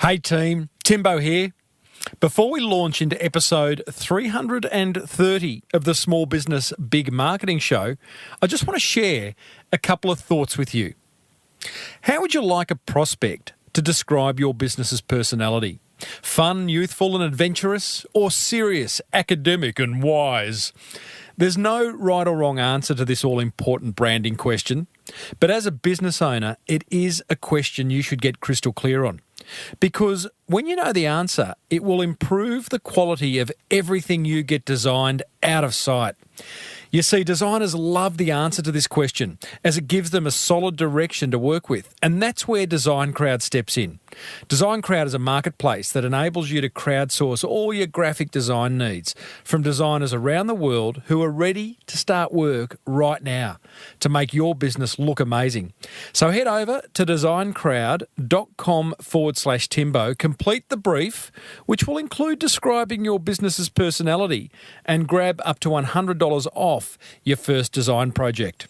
Hey team, Timbo here. Before we launch into episode 330 of the Small Business Big Marketing Show, I just want to share a couple of thoughts with you. How would you like a prospect to describe your business's personality? Fun, youthful and adventurous, or serious, academic and wise? There's no right or wrong answer to this all-important branding question, but as a business owner, it is a question you should get crystal clear on. Because when you know the answer, it will improve the quality of everything you get designed out of sight. You see, designers love the answer to this question as it gives them a solid direction to work with, and that's where Design Crowd steps in. Design Crowd is a marketplace that enables you to crowdsource all your graphic design needs from designers around the world who are ready to start work right now to make your business look amazing. So head over to designcrowd.com/Timbo, complete the brief, which will include describing your business's personality, and grab up to $100 off your first design project.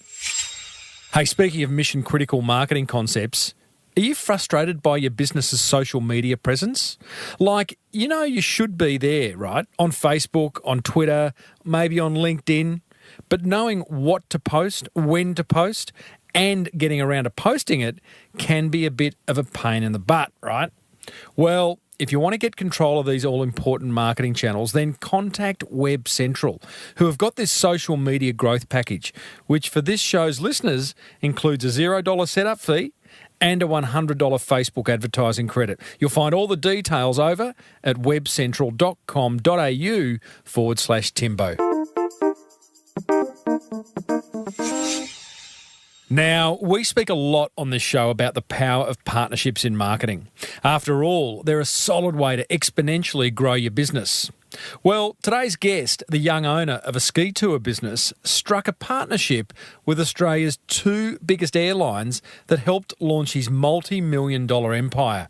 Hey, speaking of mission-critical marketing concepts, are you frustrated by your business's social media presence? Like, you know you should be there, right? On Facebook, on Twitter, maybe on LinkedIn. But knowing what to post, when to post, and getting around to posting it can be a bit of a pain in the butt, right? Well, if you want to get control of these all-important marketing channels, then contact WebCentral, who have got this social media growth package, which for this show's listeners includes a $0 setup fee and a $100 Facebook advertising credit. You'll find all the details over at webcentral.com.au/Timbo. Now, we speak a lot on this show about the power of partnerships in marketing. After all, they're a solid way to exponentially grow your business. Well, today's guest, the young owner of a ski tour business, struck a partnership with Australia's two biggest airlines that helped launch his multi-million-dollar empire.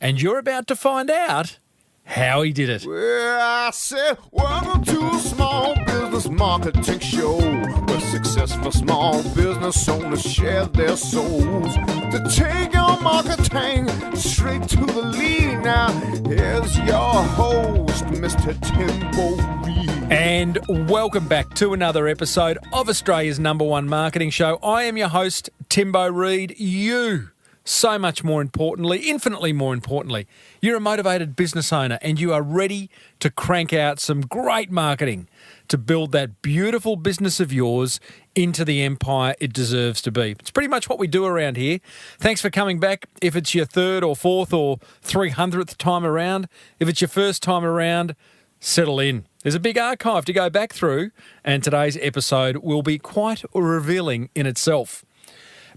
And you're about to find out how he did it. Well, I said, welcome to a small business marketing show, where successful small business owners share their souls to take your marketing straight to the lead. Now, here's your host, Mr. Timbo Reid. And welcome back to another episode of Australia's #1 marketing show. I am your host, Timbo Reid. You, so much more importantly, infinitely more importantly, you're a motivated business owner and you are ready to crank out some great marketing to build that beautiful business of yours into the empire it deserves to be. It's pretty much what we do around here. Thanks for coming back. If it's your third or fourth or 300th time around, if it's your first time around, settle in. There's a big archive to go back through, and today's episode will be quite revealing in itself.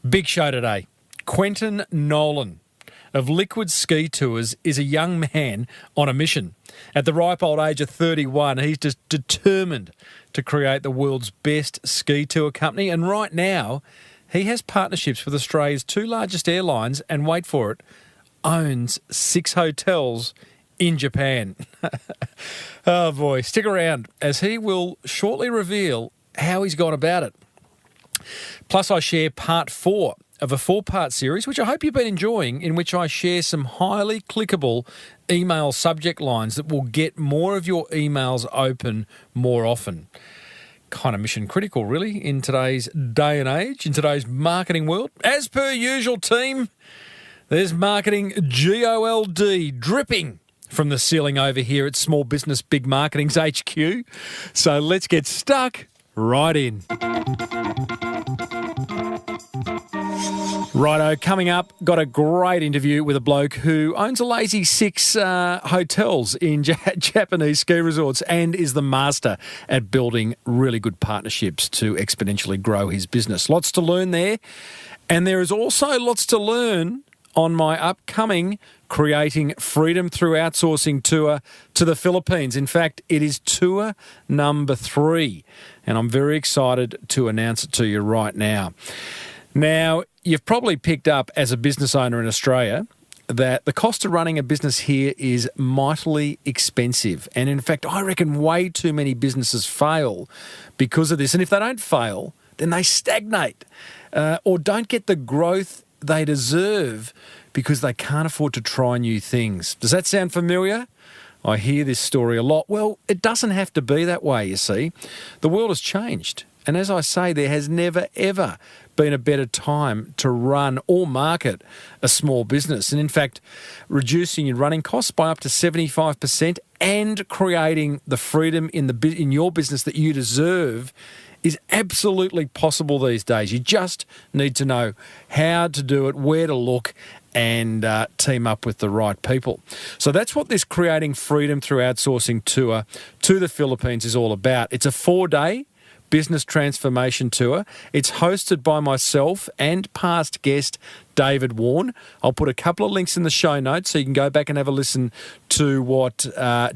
Big show today. Quentin Nolan of Liquid Ski Tours is a young man on a mission. At the ripe old age of 31, he's just determined to create the world's best ski tour company. And right now, he has partnerships with Australia's two largest airlines and, wait for it, owns 6 hotels in Japan. Oh boy, stick around as he will shortly reveal how he's gone about it. Plus, I share part 4 of a 4-part series, which I hope you've been enjoying, in which I share some highly clickable email subject lines that will get more of your emails open more often. Kind of mission critical, really, in today's day and age, in today's marketing world. As per usual, team, there's marketing GOLD dripping from the ceiling over here at Small Business Big Marketing's HQ. So let's get stuck right in. Righto, coming up, got a great interview with a bloke who owns a lazy 6 hotels in Japanese ski resorts and is the master at building really good partnerships to exponentially grow his business. Lots to learn there. And there is also lots to learn on my upcoming Creating Freedom Through Outsourcing tour to the Philippines. In fact, it is tour number 3, and I'm very excited to announce it to you right now. Now, you've probably picked up as a business owner in Australia that the cost of running a business here is mightily expensive. And in fact, I reckon way too many businesses fail because of this. And if they don't fail, then they stagnate or don't get the growth they deserve because they can't afford to try new things. Does that sound familiar? I hear this story a lot. Well, it doesn't have to be that way, you see. The world has changed. And as I say, there has never, ever been a better time to run or market a small business. And in fact, reducing your running costs by up to 75% and creating the freedom in your business that you deserve is absolutely possible these days. You just need to know how to do it, where to look, and team up with the right people. So that's what this Creating Freedom Through Outsourcing tour to the Philippines is all about. It's a 4-day business transformation tour. It's hosted by myself and past guest David Warren. I'll put a couple of links in the show notes so you can go back and have a listen to what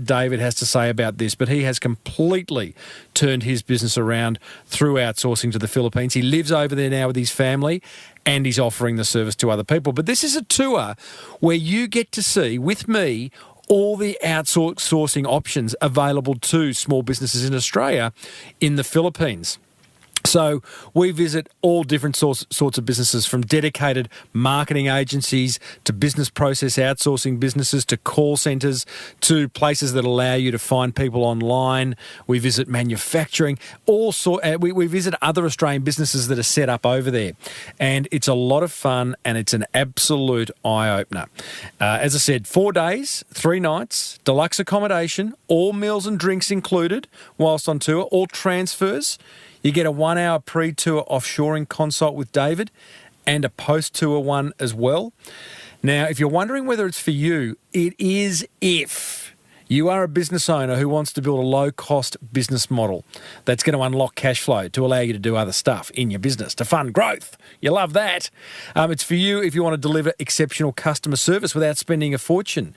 David has to say about this. But he has completely turned his business around through outsourcing to the Philippines. He lives over there now with his family and he's offering the service to other people. But this is a tour where you get to see, with me, all the outsourcing options available to small businesses in Australia in the Philippines. So we visit all different sorts of businesses, from dedicated marketing agencies to business process outsourcing businesses to call centres to places that allow you to find people online. We visit manufacturing, we visit other Australian businesses that are set up over there. And it's a lot of fun and it's an absolute eye-opener. As I said, 4 days, 3 nights, deluxe accommodation, all meals and drinks included whilst on tour, all transfers. You get a 1-hour pre-tour offshoring consult with David and a post-tour one as well. Now, if you're wondering whether it's for you, it is if you are a business owner who wants to build a low-cost business model that's going to unlock cash flow to allow you to do other stuff in your business, to fund growth. You love that. It's for you if you want to deliver exceptional customer service without spending a fortune,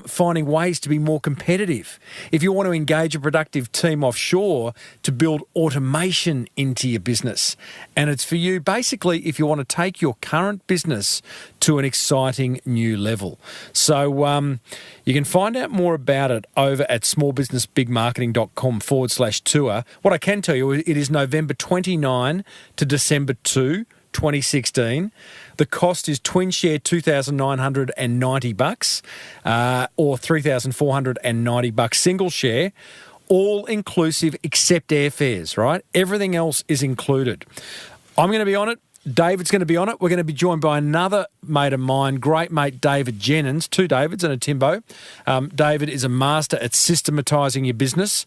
finding ways to be more competitive. If you want to engage a productive team offshore to build automation into your business. And it's for you, basically, if you want to take your current business to an exciting new level. So you can find out more about it over at smallbusinessbigmarketing.com/tour. What I can tell you, it is November 29 to December 2, 2016. The cost is twin share $2,990 or $3,490 single share, all inclusive except airfares, right? Everything else is included. I'm going to be on it. David's going to be on it. We're going to be joined by another mate of mine, great mate David Jennings, 2 Davids and a Timbo. David is a master at systematising your business.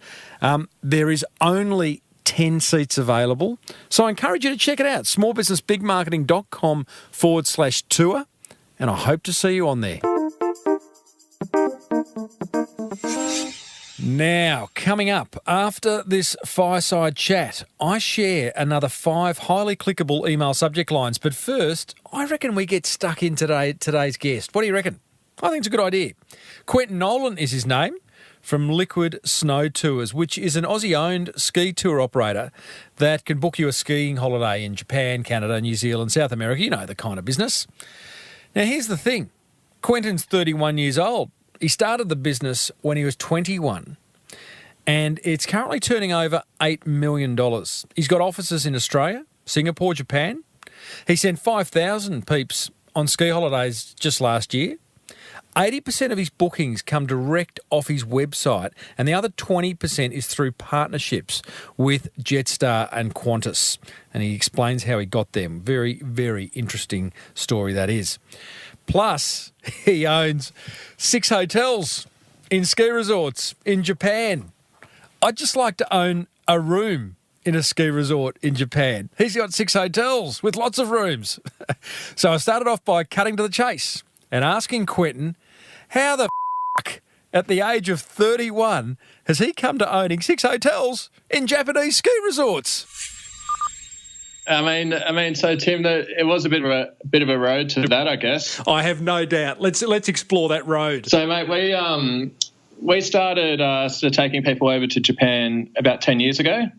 There is only 10 seats available. So I encourage you to check it out, smallbusinessbigmarketing.com/tour, and I hope to see you on there. Now, coming up, after this fireside chat, I share another 5 highly clickable email subject lines. But first, I reckon we get stuck in today's guest. What do you reckon? I think it's a good idea. Quentin Nolan is his name, from Liquid Snow Tours, which is an Aussie-owned ski tour operator that can book you a skiing holiday in Japan, Canada, New Zealand, South America. You know the kind of business. Now, here's the thing. Quentin's 31 years old. He started the business when he was 21, and it's currently turning over $8 million. He's got offices in Australia, Singapore, Japan. He sent 5,000 peeps on ski holidays just last year. 80% of his bookings come direct off his website, and the other 20% is through partnerships with Jetstar and Qantas. And he explains how he got them. Very, very interesting story that is. Plus, he owns 6 hotels in ski resorts in Japan. I'd just like to own a room in a ski resort in Japan. He's got 6 hotels with lots of rooms. So I started off by cutting to the chase and asking Quentin, how the f***, at the age of 31, has he come to owning 6 hotels in Japanese ski resorts? I mean. So Tim, it was a bit of a road to that, I guess. I have no doubt. Let's explore that road. So, mate, we started sort of taking people over to Japan about 10 years ago.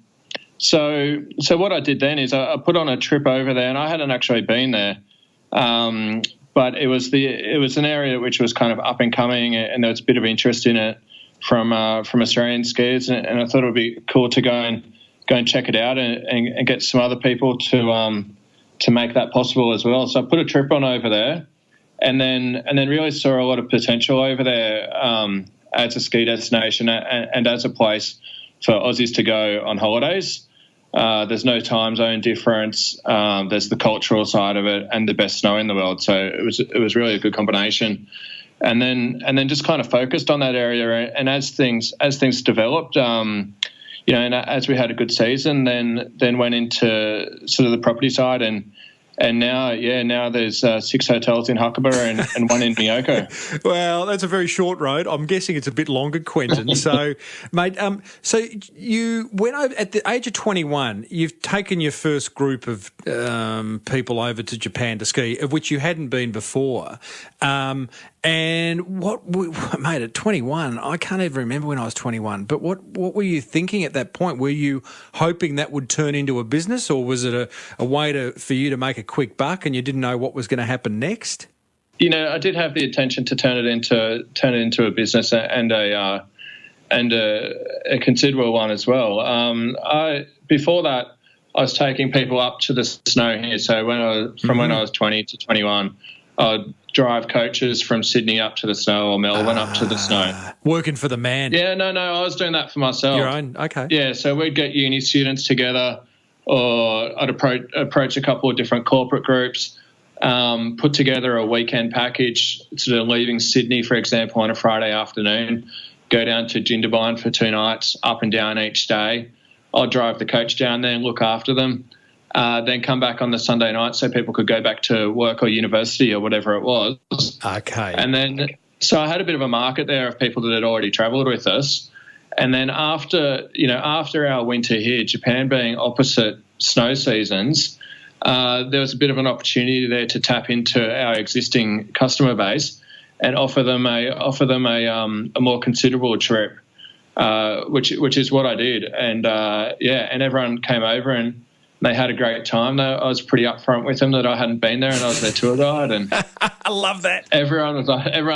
So what I did then is I put on a trip over there, and I hadn't actually been there, but it was an area which was kind of up and coming, and there was a bit of interest in it from Australian skiers, and I thought it would be cool to go and check it out and get some other people to make that possible as well. So I put a trip on over there, and then really saw a lot of potential over there as a ski destination and as a place for Aussies to go on holidays. There's no time zone difference. There's the cultural side of it and the best snow in the world. So it was really a good combination. And then just kind of focused on that area. And as things developed, and as we had a good season, then went into sort of the property side and now there's 6 hotels in Huckabee and 1 in Miyoko. Well, that's a very short road. I'm guessing it's a bit longer, Quentin. So, mate, so you went over at the age of 21. You've taken your first group of people over to Japan to ski, of which you hadn't been before. And mate, at 21, I can't even remember when I was 21, but what were you thinking at that point? Were you hoping that would turn into a business, or was it a way for you to make a quick buck and you didn't know what was going to happen next? I did have the intention to turn it into a business and a considerable one as well. Before that, I was taking people up to the snow here. So when I was 20 to 21, I'd drive coaches from Sydney up to the snow or Melbourne up to the snow. Working for the man. Yeah, no, I was doing that for myself. Your own, okay. Yeah, so we'd get uni students together, or I'd approach a couple of different corporate groups, put together a weekend package, sort of leaving Sydney, for example, on a Friday afternoon, go down to Jindabyne for 2 nights, up and down each day. I'd drive the coach down there and look after them. Then come back on the Sunday night so people could go back to work or university or whatever it was. Okay. And then, so I had a bit of a market there of people that had already travelled with us. And then after our winter here, Japan being opposite snow seasons, there was a bit of an opportunity there to tap into our existing customer base and offer them a more considerable trip, which is what I did. And and everyone came over and they had a great time. I was pretty upfront with them that I hadn't been there and I was their tour guide. And I love that. Everyone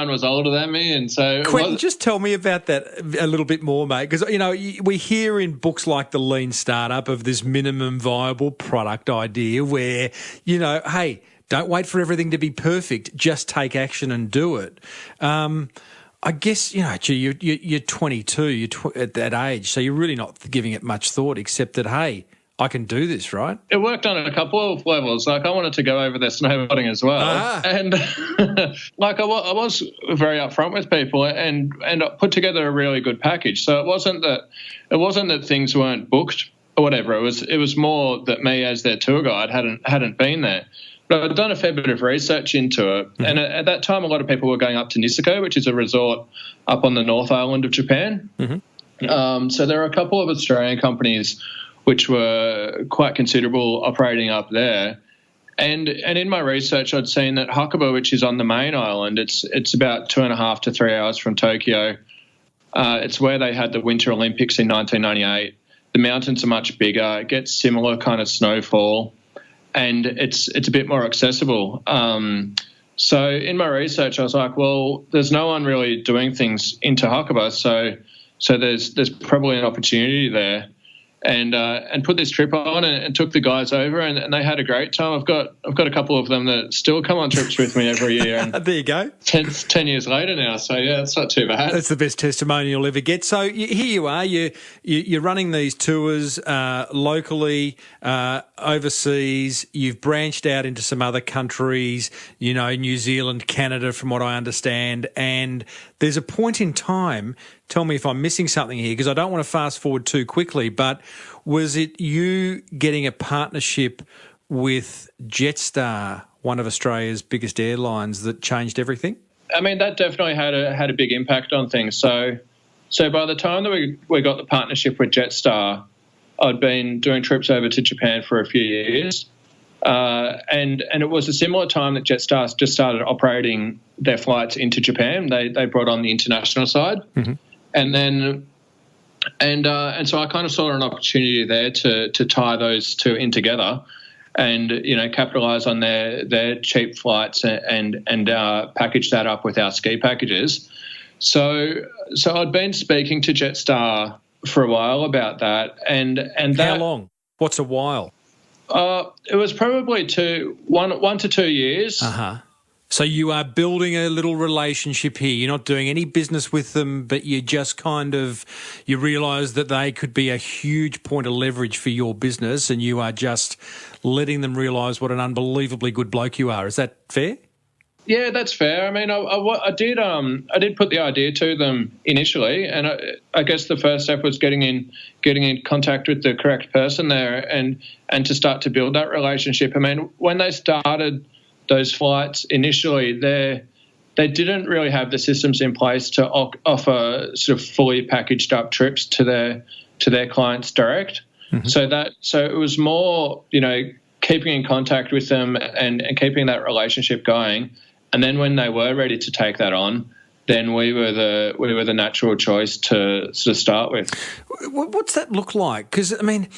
was older than me, and so Quentin, just tell me about that a little bit more, mate. Because we hear in books like The Lean Startup of this minimum viable product idea, where hey, don't wait for everything to be perfect. Just take action and do it. I guess you're 22. You're at that age, so you're really not giving it much thought, except that hey, I can do this, right? It worked on a couple of levels. Like, I wanted to go over there snowboarding as well. And I was very upfront with people and put together a really good package. So it wasn't that things weren't booked or whatever. It was more that me as their tour guide hadn't been there. But I'd done a fair bit of research into it. Mm-hmm. And at that time, a lot of people were going up to Niseko, which is a resort up on the North Island of Japan. Mm-hmm. So there are a couple of Australian companies which were quite considerable operating up there. And in my research, I'd seen that Huckabee, which is on the main island, it's about 2.5 to 3 hours from Tokyo. It's where they had the Winter Olympics in 1998. The mountains are much bigger. It gets similar kind of snowfall, and it's a bit more accessible. So in my research, I was like, well, there's no one really doing things into Huckabee, so there's probably an opportunity there. And put this trip on and took the guys over and they had a great time. I've got a couple of them that still come on trips with me every year. And there you go. 10 years later now, so yeah, it's not too bad. That's the best testimony you'll ever get. So here you are, you're running these tours locally, overseas. You've branched out into some other countries, New Zealand, Canada, from what I understand. And there's a point in time, tell me if I'm missing something here, because I don't want to fast forward too quickly, but was it you getting a partnership with Jetstar, one of Australia's biggest airlines, that changed everything? I mean, that definitely had a big impact on things. So by the time that we got the partnership with Jetstar, I'd been doing trips over to Japan for a few years. And it was a similar time that Jetstar just started operating their flights into Japan. They brought on the international side. Mm-hmm. And then and so I kind of saw an opportunity there to tie those two in together and capitalize on their cheap flights and package that up with our ski packages. So I'd been speaking to Jetstar for a while about that. And how long? What's a while? It was probably 1 to 2 years. Uh-huh. So you are building a little relationship here. You're not doing any business with them, but you just you realise that they could be a huge point of leverage for your business, and you are just letting them realise what an unbelievably good bloke you are. Is that fair? Yeah, that's fair. I mean, I did put the idea to them initially, and I guess the first step was getting in contact with the correct person there, and to start to build that relationship. I mean, when they started those flights initially, they didn't really have the systems in place to offer sort of fully packaged up trips to their clients direct. Mm-hmm. So it was more, keeping in contact with them and keeping that relationship going. And then when they were ready to take that on, then we were the natural choice to sort of start with. What's that look like? Because, I mean,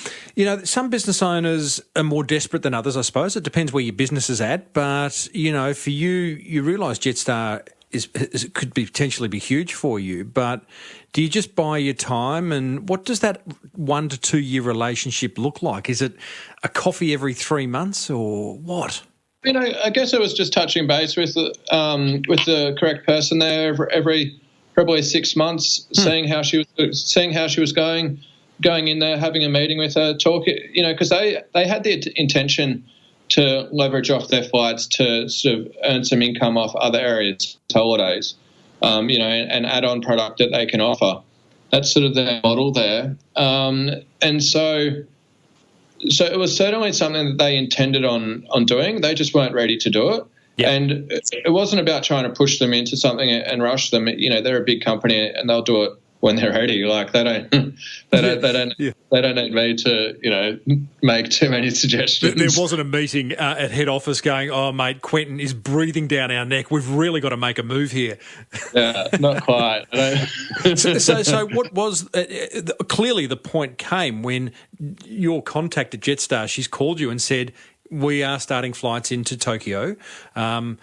some business owners are more desperate than others, I suppose. It depends where your business is at. But, for you realise Jetstar could potentially be huge for you. But do you just buy your time? And what does that 1 to 2 year relationship look like? Is it a coffee every 3 months or what? I guess it was just touching base with the correct person there every probably 6 months, seeing how she was going in there, having a meeting with her, because they had the intention to leverage off their flights to sort of earn some income off other areas, holidays, an add-on product that they can offer. That's sort of their model there, and so it was certainly something that they intended on doing. They just weren't ready to do it. Yep. And it wasn't about trying to push them into something and rush them. They're a big company and they'll do it when they're ready. Like they don't need me to, make too many suggestions. There wasn't a meeting at head office going, "Oh, mate, Quentin is breathing down our neck. We've really got to make a move here." Yeah, not quite. So what was clearly the point came when your contact at Jetstar, she's called you and said, "We are starting flights into Tokyo." So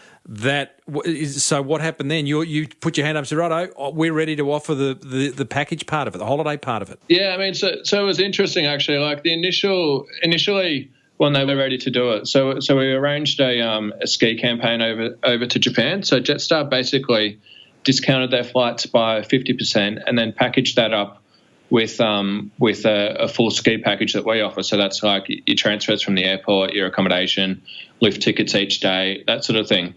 what happened then? You put your hand up and said, "Righto, we're ready to offer the package part of it, the holiday part of it." Yeah, I mean, so it was interesting actually. Like initially when they were ready to do it, so we arranged a ski campaign over to Japan. So Jetstar basically discounted their flights by 50% and then packaged that up with a full ski package that we offer. So that's like your transfers from the airport, your accommodation, lift tickets each day, that sort of thing.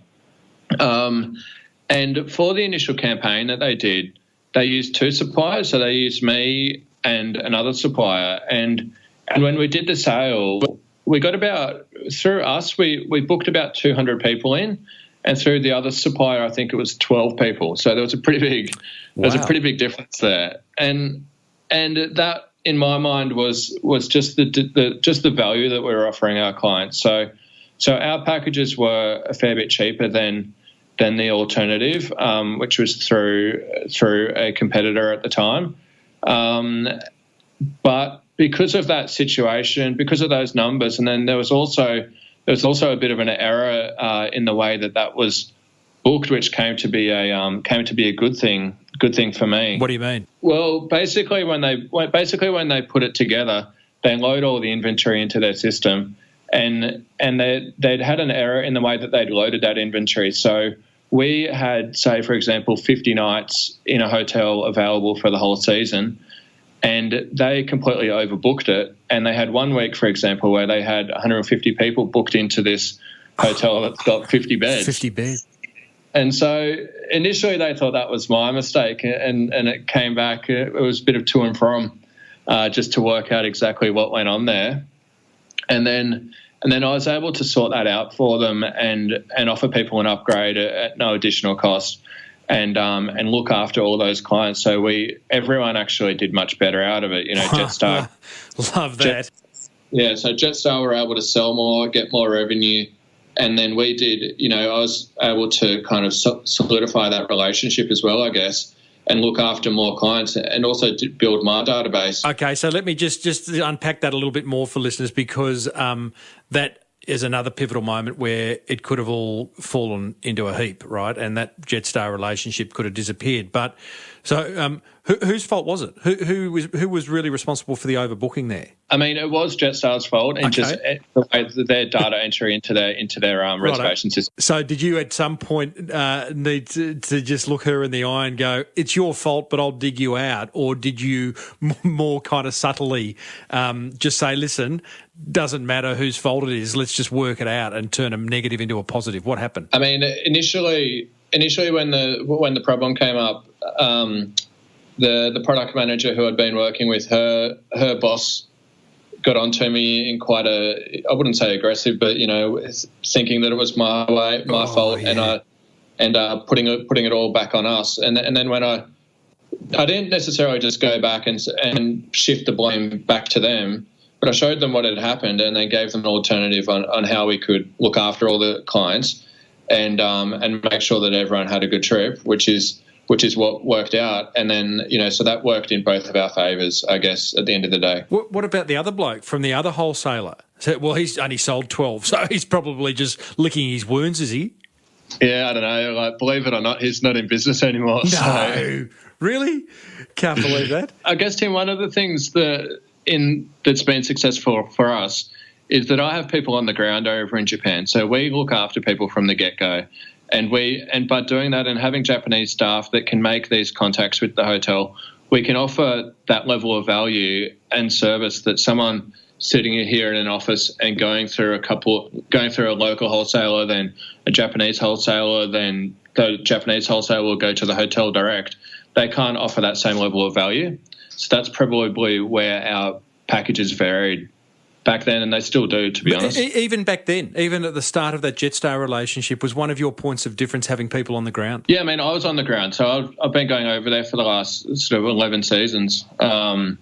And for the initial campaign that they did, they used 2 suppliers. So they used me and another supplier. And when we did the sale, we got we booked about 200 people in, and through the other supplier, I think it was 12 people. So there was a pretty big difference there. And that, in my mind, was just the value that we were offering our clients. So our packages were a fair bit cheaper than the alternative, which was through a competitor at the time. But because of that situation, because of those numbers, and then there was also a bit of an error in the way that was booked, which came to be a good thing. Good thing for me. What do you mean? Well, basically when they put it together, they load all the inventory into their system, and they'd had an error in the way that they'd loaded that inventory. So we had, say, for example, 50 nights in a hotel available for the whole season, and they completely overbooked it. And they had 1 week, for example, where they had 150 people booked into this hotel that's got 50 beds. 50 beds. And so initially they thought that was my mistake, and it came back. It was a bit of to and from, just to work out exactly what went on there. And then I was able to sort that out for them and offer people an upgrade at no additional cost, and look after all those clients. So everyone actually did much better out of it. Jetstar. Love that. So Jetstar were able to sell more, get more revenue. And then we did, I was able to kind of solidify that relationship as well, I guess, and look after more clients and also build my database. Okay, so let me just unpack that a little bit more for listeners, because that is another pivotal moment where it could have all fallen into a heap, right? And that Jetstar relationship could have disappeared. But so Whose fault was it? Who was really responsible for the overbooking there? I mean, it was Jetstar's fault, and just the way their data entry into their reservation system. So, did you at some point need to just look her in the eye and go, "It's your fault, but I'll dig you out," or did you more kind of subtly just say, "Listen, doesn't matter whose fault it is, let's just work it out and turn a negative into a positive"? What happened? I mean, initially when the problem came up, the product manager who I'd been working with, her boss got onto me in quite I wouldn't say aggressive, but thinking that it was my fault, yeah. and putting it all back on us. And then when I didn't necessarily just go back and shift the blame back to them, but I showed them what had happened, and then gave them an alternative on how we could look after all the clients and make sure that everyone had a good trip, which is what worked out. And then, so that worked in both of our favours, I guess, at the end of the day. What about the other bloke from the other wholesaler? Well, he's only sold 12, so he's probably just licking his wounds, is he? Yeah, I don't know. Like, believe it or not, he's not in business anymore. No, so. Really? Can't believe that. I guess, Tim, one of the things that's been successful for us is that I have people on the ground over in Japan. So we look after people from the get-go. And by doing that and having Japanese staff that can make these contacts with the hotel, we can offer that level of value and service that someone sitting here in an office and going through a local wholesaler, then a Japanese wholesaler, then the Japanese wholesaler will go to the hotel direct. They can't offer that same level of value. So that's probably where our packages varied back then, and they still do, to be honest. Even back then, even at the start of that Jetstar relationship, was one of your points of difference having people on the ground? Yeah, I mean, I was on the ground. So I've been going over there for the last sort of 11 seasons. And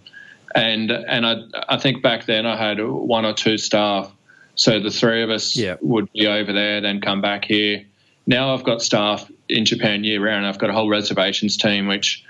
I think back then I had one or two staff. So the three of us would be over there, then come back here. Now I've got staff in Japan year round. I've got a whole reservations team, which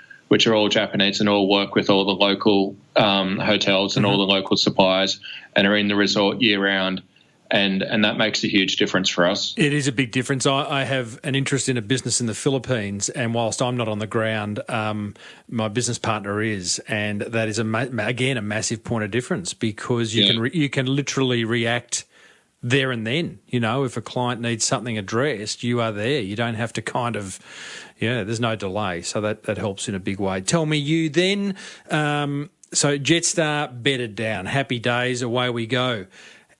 are all Japanese and all work with all the local hotels and all the local suppliers and are in the resort year round. And that makes a huge difference for us. It is a big difference. I have an interest in a business in the Philippines, and whilst I'm not on the ground, my business partner is, and that is, again, a massive point of difference, because you can literally react there and then. If a client needs something addressed, you are there. You don't have to there's no delay. So that helps in a big way. Tell me, you then, so Jetstar bedded down, happy days, away we go.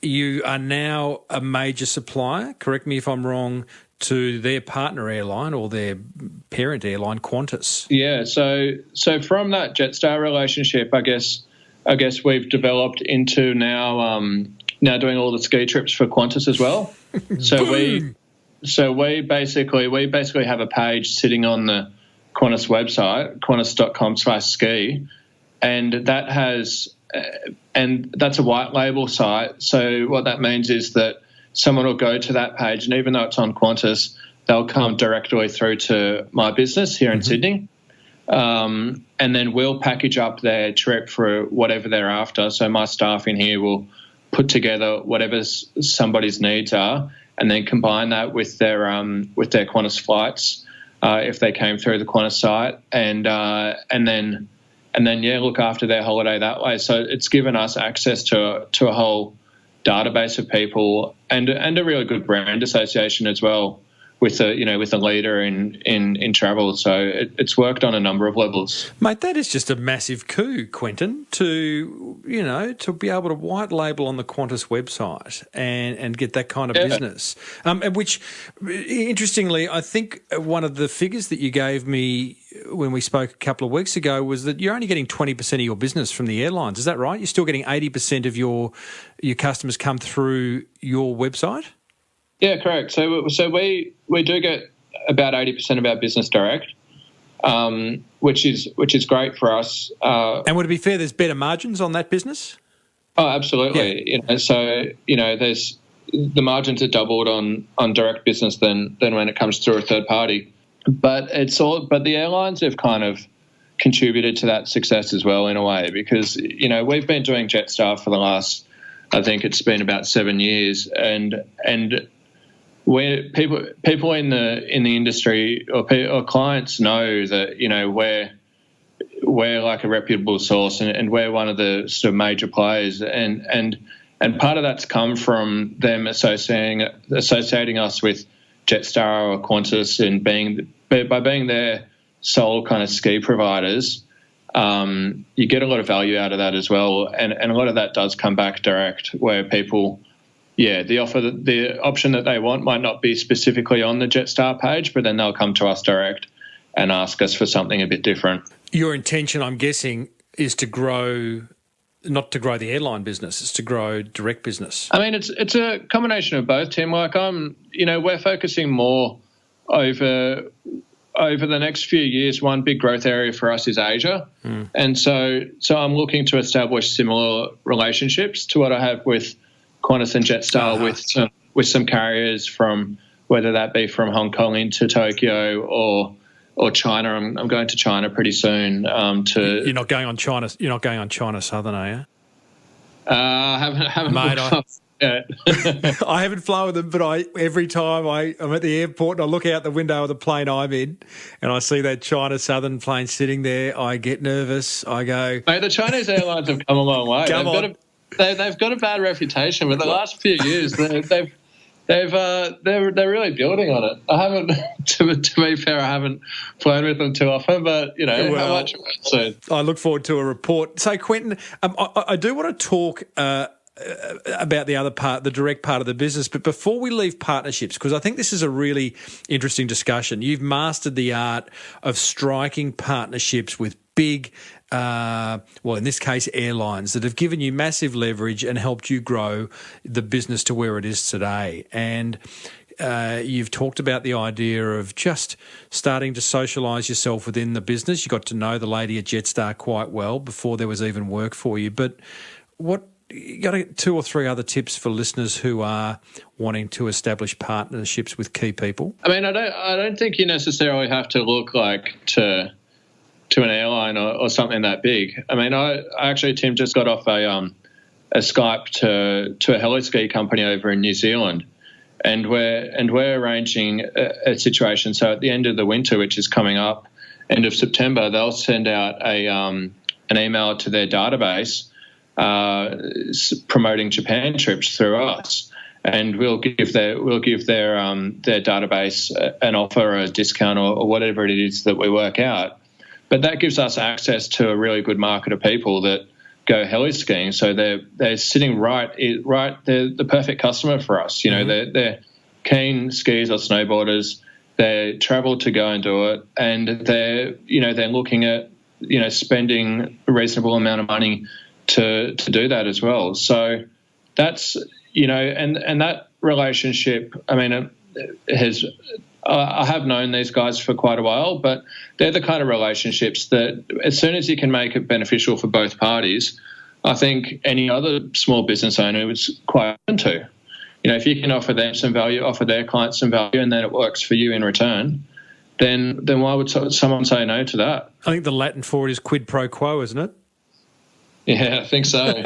You are now a major supplier, correct me if I'm wrong, to their partner airline or their parent airline, Qantas. Yeah, so from that Jetstar relationship, I guess we've developed into now doing all the ski trips for Qantas as well. So we basically have a page sitting on the Qantas website, qantas.com/ski, and that has and that's a white label site. So what that means is that someone will go to that page, and even though it's on Qantas, they'll come directly through to my business here in Sydney. And then we'll package up their trip for whatever they're after. So my staff in here will put together whatever somebody's needs are, and then combine that with their Qantas flights if they came through the Qantas site, and then look after their holiday that way. So it's given us access to a whole database of people and a really good brand association as well with a leader in travel. So it's worked on a number of levels. Mate, that is just a massive coup, Quentin, to be able to white label on the Qantas website and get that kind of business. Which, interestingly, I think one of the figures that you gave me when we spoke a couple of weeks ago was that you're only getting 20% of your business from the airlines. Is that right? You're still getting 80% of your customers come through your website? Yeah, correct. So we do get about 80% of our business direct, which is great for us. And would it be fair there's better margins on that business? Oh, absolutely. Yeah. There's the margins are doubled on direct business than when it comes through a third party. But the airlines have kind of contributed to that success as well in a way, because we've been doing Jetstar for the last, I think it's been about 7 years, and where people in the industry or clients know that we're like a reputable source, and we're one of the sort of major players, and part of that's come from them associating us with Jetstar or Qantas, and by being their sole kind of ski providers, you get a lot of value out of that as well, and a lot of that does come back direct, where people, the option that they want might not be specifically on the Jetstar page, but then they'll come to us direct and ask us for something a bit different. Your intention, I'm guessing, is to grow, not to grow the airline business, it's to grow direct business. I mean, it's a combination of both, Tim. Like we're focusing more over the next few years. One big growth area for us is Asia, and so I'm looking to establish similar relationships to what I have with Qantas and Jetstar, with some carriers from, whether that be from Hong Kong into Tokyo or China. I'm going to China pretty soon. You're not going on China. You're not going on China Southern, are you? Haven't Mate, yet. I haven't flown with them, but every time I'm at the airport and I look out the window of the plane I'm in and I see that China Southern plane sitting there, I get nervous. I go, mate, the Chinese airlines have come a long way. They've got a bad reputation, but the last few years they're really building on it. I haven't, to be fair, I haven't flown with them too often, but how much soon. I look forward to a report. So, Quentin, I do want to talk about the other part, the direct part of the business, but before we leave partnerships, because I think this is a really interesting discussion. You've mastered the art of striking partnerships with big, in this case, airlines that have given you massive leverage and helped you grow the business to where it is today. And you've talked about the idea of just starting to socialise yourself within the business. You got to know the lady at Jetstar quite well before there was even work for you. But you got 2 or 3 other tips for listeners who are wanting to establish partnerships with key people? I mean, I don't think you necessarily have to look like to an airline or something that big. I mean, I actually, Tim, just got off a Skype to a heli-ski company over in New Zealand, and we're arranging a situation. So at the end of the winter, which is coming up, end of September, they'll send out an email to their database promoting Japan trips through us, and we'll give their database an offer, a discount, or whatever it is that we work out. But that gives us access to a really good market of people that go heli skiing. So they're sitting right. They're the perfect customer for us. They're keen skiers or snowboarders. They travel to go and do it, and they're looking at spending a reasonable amount of money to do that as well. So that's and that relationship. I mean, I have known these guys for quite a while, but they're the kind of relationships that as soon as you can make it beneficial for both parties, I think any other small business owner is quite open to. If you can offer them some value, offer their clients some value, and then it works for you in return, then why would someone say no to that? I think the Latin for it is quid pro quo, isn't it? Yeah, I think so.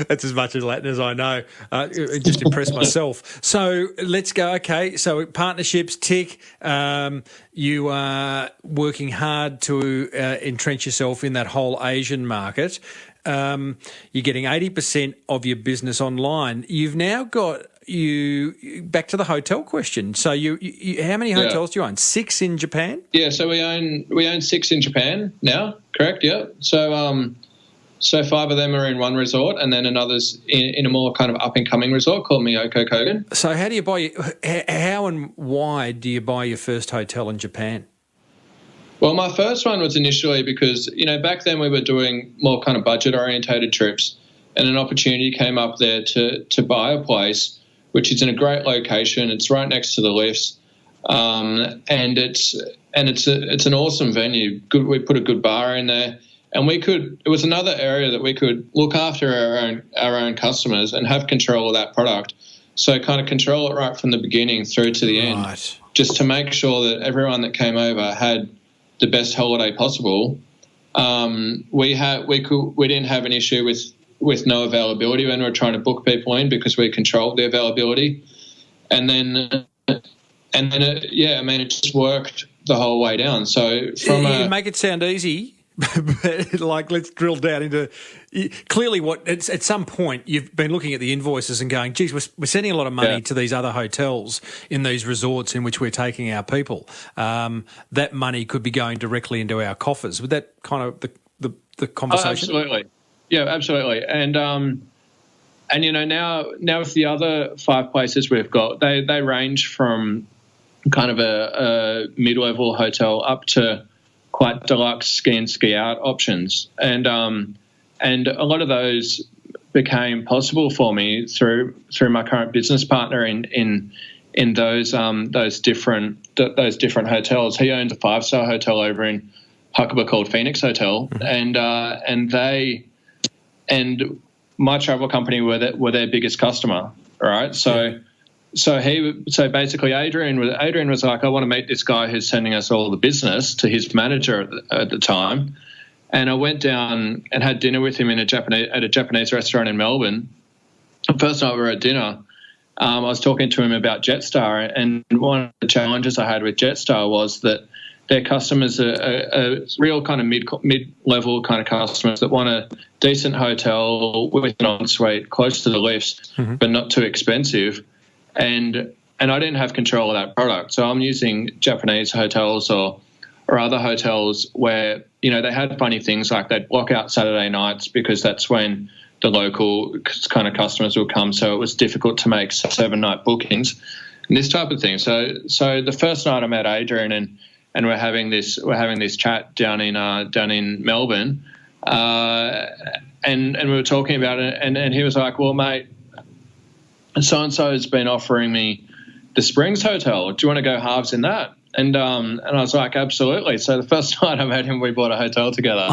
That's as much as Latin as I know. It just impressed myself. So let's go. Okay, so partnerships, tick. You are working hard to entrench yourself in that whole Asian market. You're getting 80% of your business online. You've now got back to the hotel question. So you how many hotels do you own? 6 in Japan? Yeah, so we own 6 in Japan now. Correct. Yeah. So 5 of them are in one resort, and then another's in a more kind of up-and-coming resort called Miyako Kogen. So how and why do you buy your first hotel in Japan? Well, my first one was initially because, back then we were doing more kind of budget-orientated trips, and an opportunity came up there to buy a place, which is in a great location. It's right next to the lifts, and it's an awesome venue. Good, we put a good bar in there. And it was another area that we could look after our own customers and have control of that product. So kind of control it right from the beginning through to the end, just to make sure that everyone that came over had the best holiday possible. We didn't have an issue with no availability when we were trying to book people in, because we controlled the availability. And then it just worked the whole way down. So you make it sound easy. But let's drill down into clearly what it's at some point you've been looking at the invoices and going, geez, we're sending a lot of money to these other hotels in these resorts in which we're taking our people. That money could be going directly into our coffers. Would that kind of the conversation? Oh, absolutely. Yeah, absolutely. And now with the other 5 places we've got, they range from kind of a mid-level hotel up to quite deluxe ski in, ski out options, and a lot of those became possible for me through my current business partner in those different hotels. He owns a 5-star hotel over in Huckabee called Phoenix Hotel, and my travel company were their biggest customer. Right, So basically, Adrian was like, I want to meet this guy who's sending us all the business, to his manager at the time, and I went down and had dinner with him at a Japanese restaurant in Melbourne. The first night we were at dinner, I was talking to him about Jetstar, and one of the challenges I had with Jetstar was that their customers are real kind of mid-level kind of customers that want a decent hotel with an ensuite close to the lifts, but not too expensive. And I didn't have control of that product. So I'm using Japanese hotels or other hotels where, they had funny things like they'd block out Saturday nights because that's when the local kind of customers would come. So it was difficult to make 7-night bookings and this type of thing. So the first night I met Adrian and we're having this chat down in Melbourne, and we were talking about it, and he was like, well, mate, so-and-so has been offering me the Springs Hotel. Do you want to go halves in that? And I was like, absolutely. So the first night I met him, we bought a hotel together.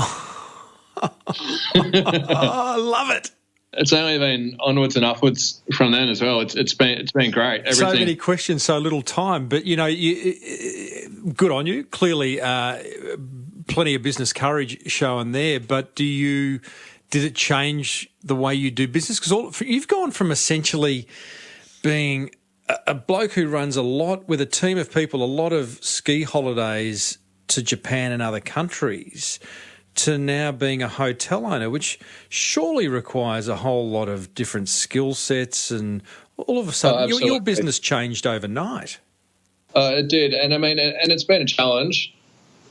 I love it. It's only been onwards and upwards from then as well. It's been great. Everything. So many questions, so little time. But, good on you. Clearly, plenty of business courage showing there. But did it change the way you do business? Because you've gone from essentially being a bloke who runs a lot with a team of people, a lot of ski holidays to Japan and other countries, to now being a hotel owner, which surely requires a whole lot of different skill sets, and all of a sudden your business changed overnight. It did, and I mean, and it's been a challenge.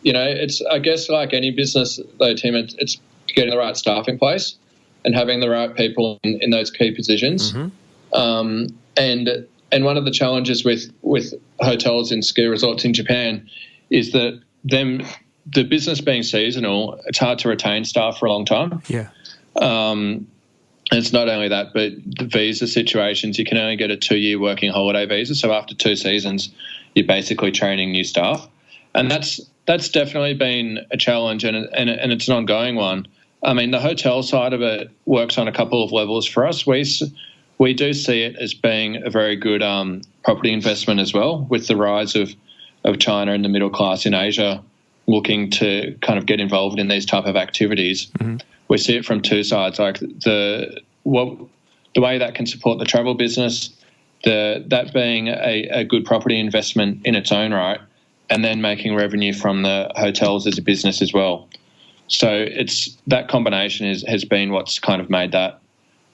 It's, I guess, like any business though, Tim, it's getting the right staff in place and having the right people in those key positions. And one of the challenges with hotels and ski resorts in Japan is that the business being seasonal, it's hard to retain staff for a long time. Yeah. And it's not only that, but the visa situations, you can only get a 2-year working holiday visa. So after 2 seasons, you're basically training new staff. And that's definitely been a challenge, and it's an ongoing one. I mean, the hotel side of it works on a couple of levels for us. We do see it as being a very good property investment as well, with the rise of China and the middle class in Asia looking to kind of get involved in these type of activities. We see it from 2 sides, like the way that can support the travel business, that being a good property investment in its own right, and then making revenue from the hotels as a business as well. So it's that combination has been what's kind of made that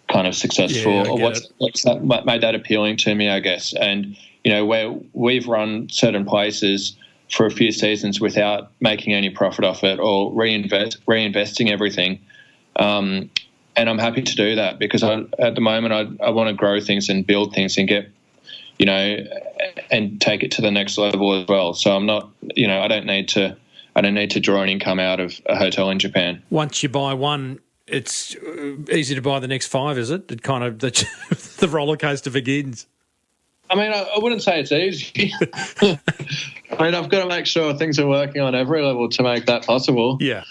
kind of successful, or what's made that appealing to me, I guess. And where we've run certain places for a few seasons without making any profit off it or reinvesting everything, and I'm happy to do that because at the moment I want to grow things and build things and get and take it to the next level as well. So I'm not, I don't need to draw an income out of a hotel in Japan. Once you buy one, it's easy to buy the next 5, is it? It kind of the roller coaster begins. I mean, I wouldn't say it's easy. I mean, I've got to make sure things are working on every level to make that possible. Yeah.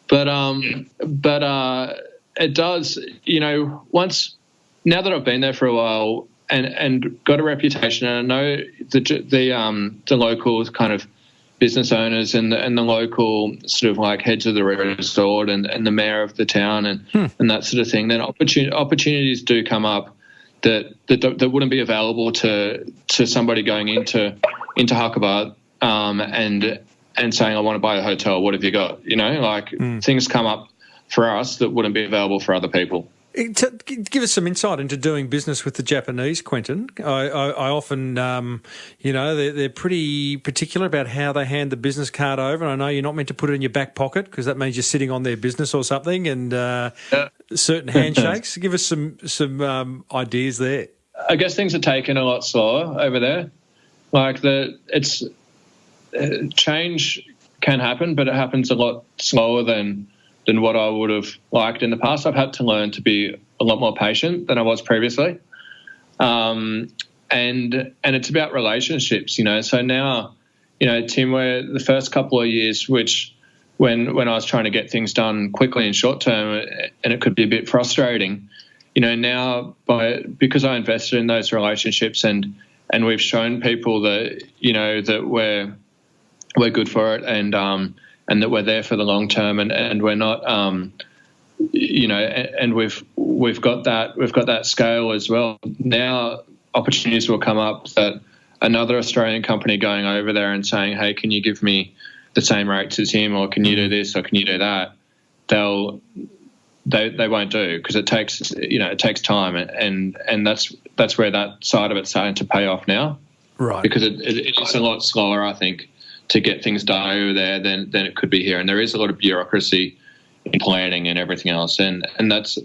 But it does, now that I've been there for a while and got a reputation, and I know the local kind of business owners and the local sort of like heads of the resort and the mayor of the town and that sort of thing, then opportunities do come up that wouldn't be available to somebody going into Huckabee and saying, I want to buy a hotel, what have you got? You know, like things come up for us that wouldn't be available for other people. Give us some insight into doing business with the Japanese, Quentin. I often, they're pretty particular about how they hand the business card over. And I know you're not meant to put it in your back pocket because that means you're sitting on their business or something. And certain handshakes. Give us some ideas there. I guess things are taken a lot slower over there. Like change can happen, but it happens a lot slower than what I would have liked in the past. I've had to learn to be a lot more patient than I was previously. And it's about relationships, you know. So now, you know, Tim, where the first couple of years, which when I was trying to get things done quickly and short term, and it could be a bit frustrating, you know, now because I invested in those relationships and we've shown people that, you know, that we're good for it and that we're there for the long term and we're not, you know, and we've got that scale as well. Now opportunities will come up that another Australian company going over there and saying, hey, can you give me the same rates as him, or can you do this, or can you do that? They won't do, because it takes time, and that's where that side of it's starting to pay off now, right? Because it's a lot slower, I think, to get things done over there than it could be here, and there is a lot of bureaucracy in planning and everything else, and that's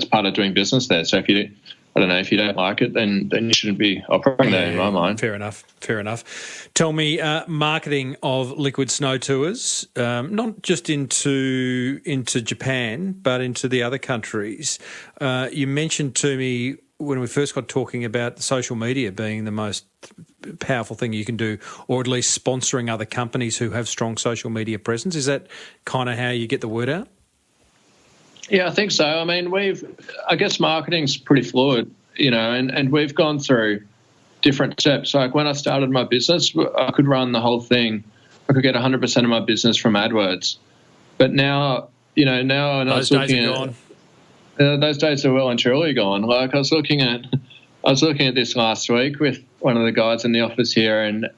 part of doing business there. So if you don't like it, then you shouldn't be operating there, in my mind. Fair enough. Tell me, marketing of Liquid Snow Tours, not just into Japan, but into the other countries. You mentioned to me when we first got talking about social media being the most powerful thing you can do, or at least sponsoring other companies who have strong social media presence. Is that kind of how you get the word out? Yeah, I think so. I mean, I guess marketing's pretty fluid, you know, and we've gone through different steps. Like when I started my business, I could run the whole thing. I could get 100% of my business from AdWords. But now, you know, those days are gone. Those days are well and truly gone. Like I was looking at this last week with one of the guys in the office here, and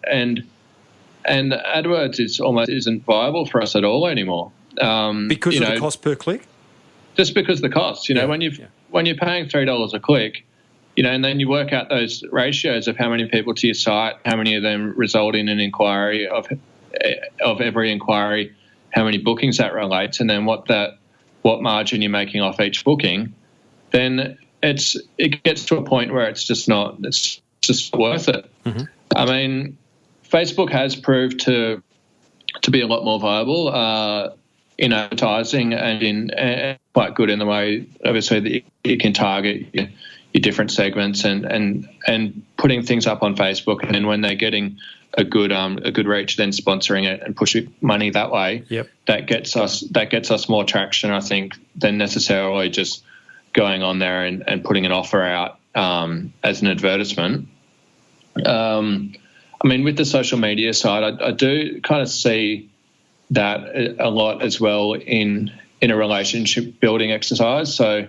AdWords isn't viable for us at all anymore. Because of the cost per click? Just because of the cost, you know, when you're paying $3 a click, you know, and then you work out those ratios of how many people to your site, how many of them result in an inquiry, of every inquiry, how many bookings that relates, and then what margin you're making off each booking, then it gets to a point where it's just worth it. Mm-hmm. I mean, Facebook has proved to be a lot more viable in advertising and quite good in the way, obviously, that you can target your different segments and putting things up on Facebook, and then when they're getting a good reach, then sponsoring it and pushing money that way. Yep. That gets us more traction, I think, than necessarily just going on there and putting an offer out as an advertisement. I mean, with the social media side, I do kind of see that a lot as well in a relationship building exercise. So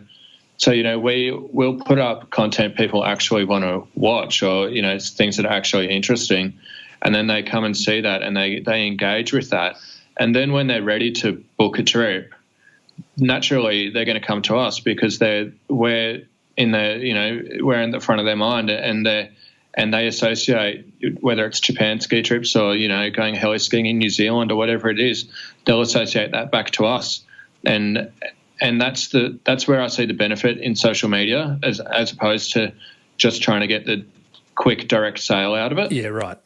you know, we'll put up content people actually want to watch, or, you know, things that are actually interesting, and then they come and see that and they engage with that. And then when they're ready to book a trip, naturally they're going to come to us because we're in the front of their mind, and they associate, whether it's Japan ski trips or, you know, going heli skiing in New Zealand or whatever it is, they'll associate that back to us. And that's where I see the benefit in social media as opposed to just trying to get the quick direct sale out of it. Yeah, right.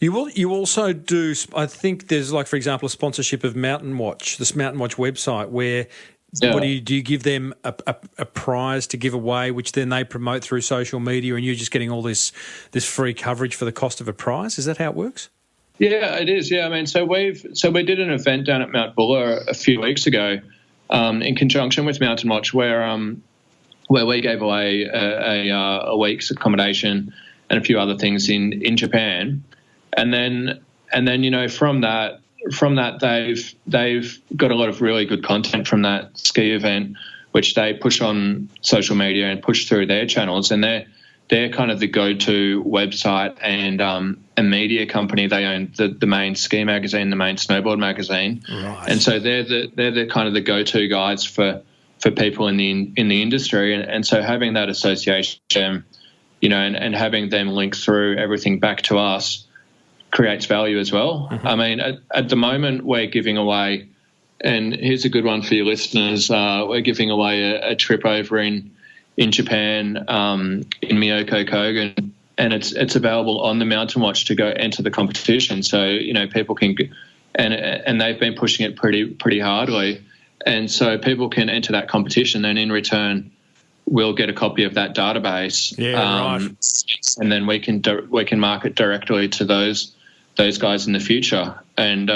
You also do, I think there's, like, for example, a sponsorship of Mountain Watch, this Mountain Watch website, where what do you give them a prize to give away, which then they promote through social media, and you're just getting all this free coverage for the cost of a prize? Is that how it works? Yeah, it is. Yeah, I mean, so we did an event down at Mount Buller a few weeks ago, in conjunction with Mountain Watch, where we gave away a week's accommodation and a few other things in Japan, and then you know, from that they've got a lot of really good content from that ski event, which they push on social media and push through their channels, and they're kind of the go-to website and a media company. They own the main ski magazine, the main snowboard magazine, Right. and so they're the kind of the go-to guys for people in the industry. And so having that association, you know, and having them link through everything back to us creates value as well. Mm-hmm. I mean, at the moment we're giving away, and here's a good one for your listeners. We're giving away a trip over in Japan, in Miyako Kogan, and it's available on the Mountain Watch to go enter the competition. So, you know, people can, and they've been pushing it pretty hardly, and so people can enter that competition, and in return, we'll get a copy of that database. Yeah, right. And then we can market directly to those guys in the future. And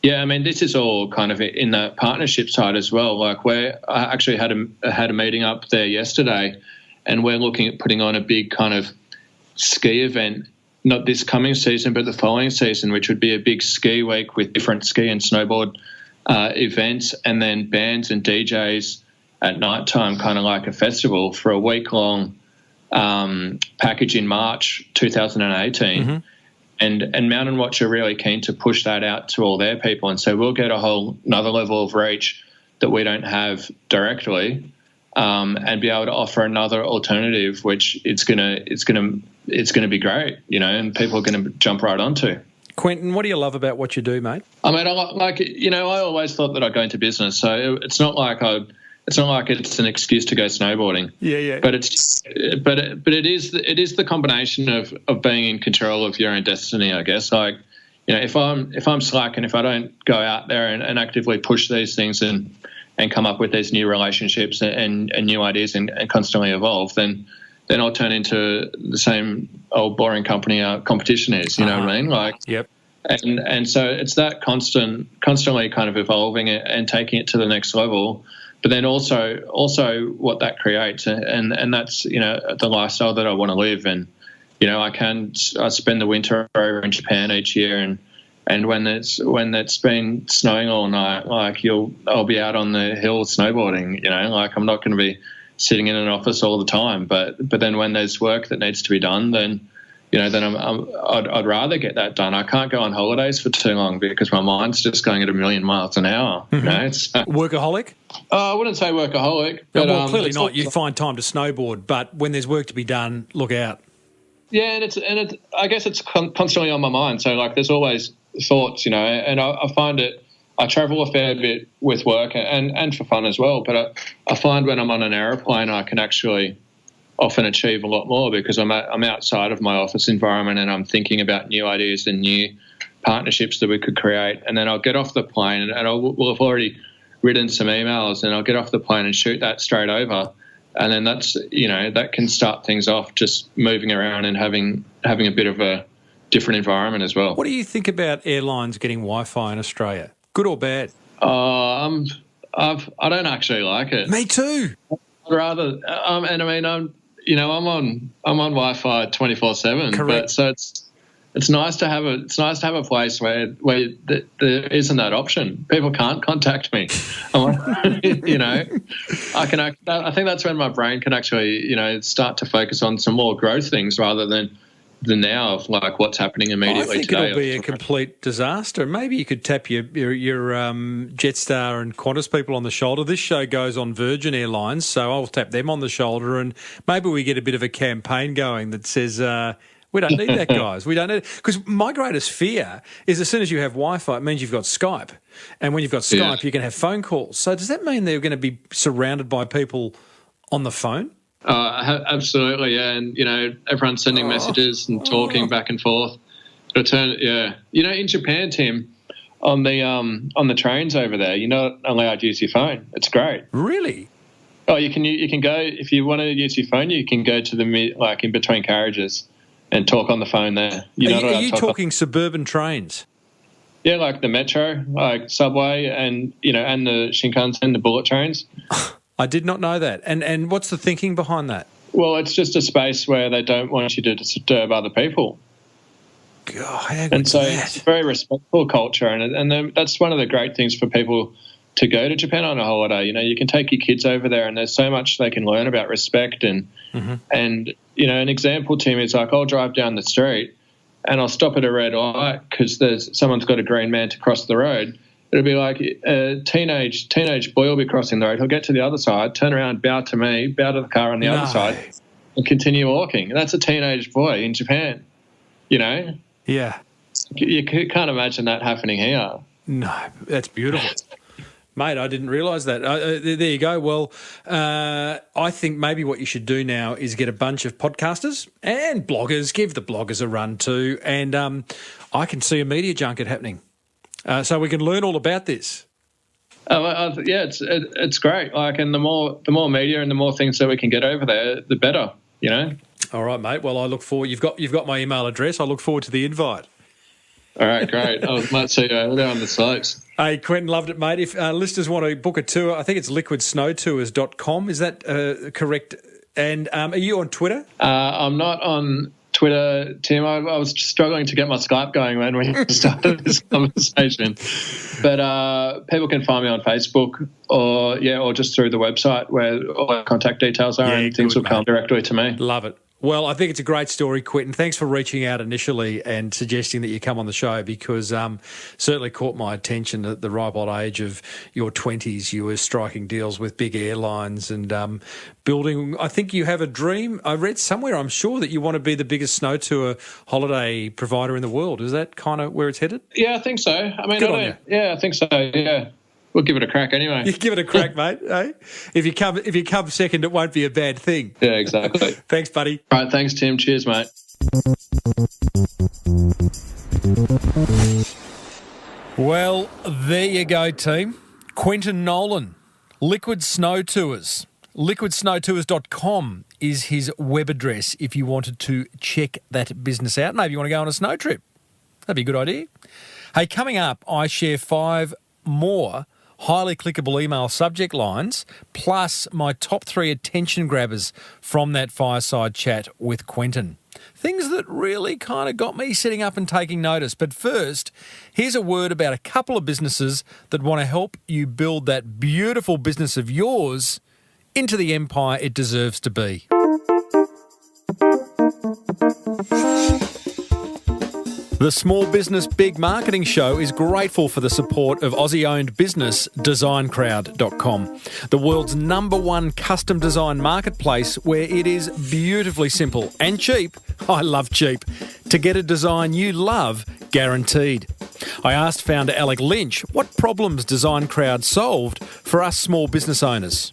yeah, I mean, this is all kind of in the partnership side as well. Like, I actually had a meeting up there yesterday, and we're looking at putting on a big kind of ski event, not this coming season, but the following season, which would be a big ski week with different ski and snowboard events, and then bands and DJs at night time, kind of like a festival for a week-long package in March 2018. Mm-hmm. And Mountain Watch are really keen to push that out to all their people, and so we'll get a whole another level of reach that we don't have directly, and be able to offer another alternative, which it's gonna be great, you know, and people are going to jump right onto. Quentin, what do you love about what you do, mate? I mean, I always thought that I'd go into business, so it's not like it's an excuse to go snowboarding. Yeah. But it is the combination of being in control of your own destiny, I guess. Like, you know, if I'm slack and if I don't go out there and actively push these things and come up with these new relationships and new ideas and constantly evolve, then I'll turn into the same old boring company competition is. You know what I mean? Like, yep. And so it's that constantly kind of evolving it and taking it to the next level. But then also what that creates, and that's, you know, the lifestyle that I want to live. And, you know, I spend the winter over in Japan each year, and when it's been snowing all night, like I'll be out on the hill snowboarding. You know, like I'm not going to be sitting in an office all the time. But then when there's work that needs to be done, then, you know, I'd rather get that done. I can't go on holidays for too long because my mind's just going at 1,000,000 miles an hour. Mm-hmm. You know, it's workaholic? I wouldn't say workaholic. But, well, clearly not. You find time to snowboard, but when there's work to be done, look out. Yeah, and it's I guess it's constantly on my mind. So, like, there's always thoughts, you know, and I find it. I travel a fair bit with work and for fun as well. But I find when I'm on an aeroplane, I can actually often achieve a lot more because I'm outside of my office environment and I'm thinking about new ideas and new partnerships that we could create. And then I'll get off the plane and we'll have already written some emails, and I'll get off the plane and shoot that straight over. And then that's, you know, that can start things off, just moving around and having a bit of a different environment as well. What do you think about airlines getting Wi-Fi in Australia? Good or bad? I don't actually like it. Me too. I'd rather, and I mean, I'm on Wi-Fi 24/7. Correct. But so it's nice to have a place where there isn't that option. People can't contact me. You know, I think that's when my brain can actually, you know, start to focus on some more growth things rather than the now of like what's happening immediately. I think today. It'll be a complete disaster. Maybe you could tap your Jetstar and Qantas people on the shoulder. This show goes on Virgin Airlines, so I'll tap them on the shoulder, and maybe we get a bit of a campaign going that says, we don't need that, guys. We don't need it. Because my greatest fear is as soon as you have Wi-Fi, it means you've got Skype. And when you've got Skype, you can have phone calls. So does that mean they're going to be surrounded by people on the phone? Absolutely, yeah. And, you know, everyone's sending messages and talking back and forth. Yeah. You know, in Japan, Tim, on the trains over there, you're not allowed to use your phone. It's great. Really? Oh, you can go, if you want to use your phone, you can go to like in between carriages and talk on the phone there. Are you talking suburban trains? Yeah, like the metro, like subway, and, you know, and the Shinkansen, the bullet trains. I did not know that. And what's the thinking behind that? Well, it's just a space where they don't want you to disturb other people. God, and so it's a very respectful culture, and that's one of the great things for people to go to Japan on a holiday. You know, you can take your kids over there, and there's so much they can learn about respect. And you know, an example, Tim, is like I'll drive down the street and I'll stop at a red light because someone's got a green man to cross the road. It'll be like a teenage boy will be crossing the road. He'll get to the other side, turn around, bow to me, bow to the car on the other side, and continue walking. That's a teenage boy in Japan, you know? Yeah. You can't imagine that happening here. No, that's beautiful. Mate, I didn't realise that. There you go. Well, I think maybe what you should do now is get a bunch of podcasters and bloggers, give the bloggers a run too, and I can see a media junket happening. So we can learn all about this. Yeah, it's great. Like, and the more media and the more things that we can get over there, the better. You know. All right, mate. Well, I look forward. You've got my email address. I look forward to the invite. All right, great. I might see you over there on the slopes. Hey, Quentin, loved it, mate. If listeners want to book a tour, I think it's liquidsnowtours.com. Is that correct? And are you on Twitter? I'm not on Twitter, Tim. I was struggling to get my Skype going when we started this conversation. But people can find me on Facebook or just through the website where all our contact details are, and things will come directly to me. Love it. Well, I think it's a great story, Quentin. Thanks for reaching out initially and suggesting that you come on the show, because certainly caught my attention at the ripe old age of your 20s. You were striking deals with big airlines and building. I think you have a dream. I read somewhere, I'm sure, that you want to be the biggest snow tour holiday provider in the world. Is that kind of where it's headed? Yeah, I think so. I mean, I think so. Yeah. We'll give it a crack anyway. You give it a crack, mate. Eh? If you come second, it won't be a bad thing. Yeah, exactly. Thanks, buddy. All right, thanks, Tim. Cheers, mate. Well, there you go, team. Quentin Nolan, Liquid Snow Tours. LiquidSnowTours.com is his web address if you wanted to check that business out. Maybe you want to go on a snow trip. That'd be a good idea. Hey, coming up, I share 5 more highly clickable email subject lines, plus my top 3 attention grabbers from that fireside chat with Quentin. Things that really kind of got me sitting up and taking notice. But first, here's a word about a couple of businesses that want to help you build that beautiful business of yours into the empire it deserves to be. The Small Business Big Marketing Show is grateful for the support of Aussie-owned business designcrowd.com, the world's #1 custom design marketplace where it is beautifully simple and cheap, I love cheap, to get a design you love guaranteed. I asked founder Alec Lynch what problems Design Crowd solved for us small business owners.